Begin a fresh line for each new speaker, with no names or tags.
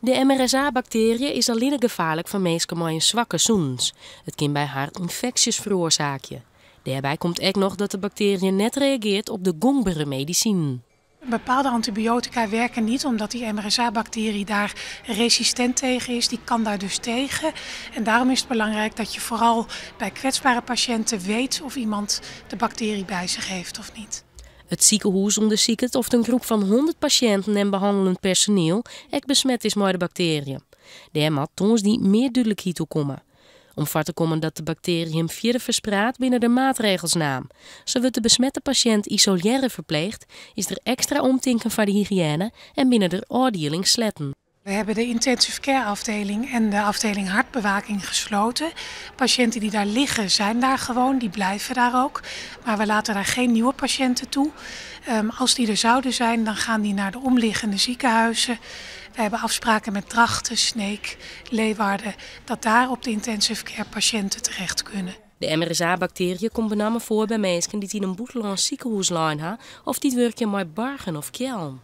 De MRSA-bacterie is alleen gevaarlijk voor mensen met een zwakke zoens. Het kan bij haar infecties veroorzaken. Daarbij komt ook nog dat de bacterie net reageert op de gangbare medicijn.
Bepaalde antibiotica werken niet omdat die MRSA-bacterie daar resistent tegen is. Die kan daar dus tegen. En daarom is het belangrijk dat je vooral bij kwetsbare patiënten weet of iemand de bacterie bij zich heeft of niet.
Het ziekenhuis onderzoekt of een groep van 100 patiënten en behandelend personeel ook besmet is met de bacterie. Daar moet ons die meer duidelijkheid toe komen. Om vast te komen dat de bacterie hem verder verspreidt binnen de maatregels naam. Zo wordt de besmette patiënt isoleren verpleegd, is er extra omtinken van de hygiëne en binnen de afdeling sletten.
We hebben de intensive care afdeling en de afdeling hartbewaking gesloten. Patiënten die daar liggen zijn daar gewoon, die blijven daar ook. Maar we laten daar geen nieuwe patiënten toe. Als die er zouden zijn, dan gaan die naar de omliggende ziekenhuizen. We hebben afspraken met Drachten, Sneek, Leeuwarden, dat daar op de intensive care patiënten terecht kunnen.
De MRSA-bacterie komt met name voor bij mensen die in een buitenlands ziekenhuis liggen of die werken met bargen of kjelm.